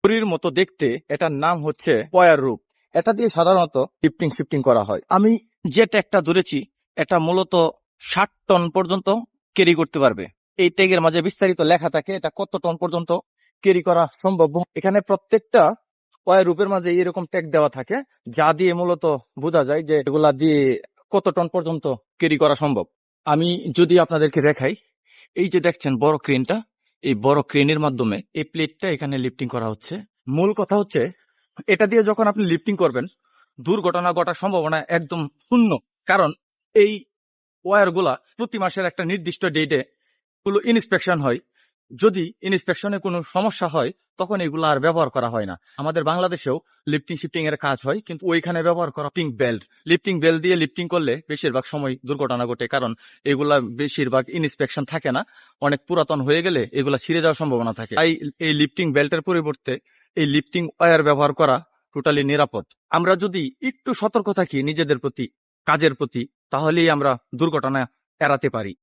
ঘড়ির মতো দেখতে, এটার নাম হচ্ছে পয়ার রূপ। এটা দিয়ে সাধারণত লিফটিং শিফটিং করা হয়। আমি যে ট্যাগটা ধরেছি এটা মূলত 60 টন পর্যন্ত ক্যারি করতে পারবে। এই ট্যাগের মাঝে বিস্তারিত লেখা থাকে এটা কত টন পর্যন্ত ক্যারি করা সম্ভব। এখানে প্রত্যেকটা পয়ার রূপের মাঝে এরকম ট্যাগ দেওয়া থাকে, যা দিয়ে মূলত বোঝা যায় যে এগুলা দিয়ে কত টন পর্যন্ত ক্যারি করা সম্ভব। আমি যদি আপনাদেরকে দেখাই, এই যে দেখছেন বড় ক্রেনটা, এই বড় ক্রেনের মাধ্যমে এই প্লেটটা এখানে লিফটিং করা হচ্ছে। মূল কথা হচ্ছে এটা দিয়ে যখন আপনি লিফটিং করবেন, দুর্ঘটনা ঘটার সম্ভাবনা একদম শূন্য। কারণ এই ওয়্যারগুলা প্রতি মাসের একটা নির্দিষ্ট ডেটে গুলো ইন্সপেকশন হয়। যদি ইন্সপেকশনে কোনো সমস্যা হয় তখন এগুলো আর ব্যবহার করা হয় না। আমাদের বাংলাদেশেও লিফটিং শিফটিং এর কাজ হয়, কিন্তু ওইখানে ব্যবহার করা লিফটিং বেল্ট দিয়ে লিফটিং করলে বেশিরভাগ সময় দুর্ঘটনা ঘটে। কারণ এগুলা বেশিরভাগ ইন্সপেকশন থাকে না, অনেক পুরাতন হয়ে গেলে এগুলা ছিঁড়ে যাওয়ার সম্ভাবনা থাকে। তাই এই লিফটিং বেল্টের পরিবর্তে এই লিফটিং ওয়্যার ব্যবহার করা টোটালি নিরাপদ। আমরা যদি একটু সতর্ক থাকি নিজেদের প্রতি, কাজের প্রতি, তাহলেই আমরা দুর্ঘটনা এড়াতে পারি।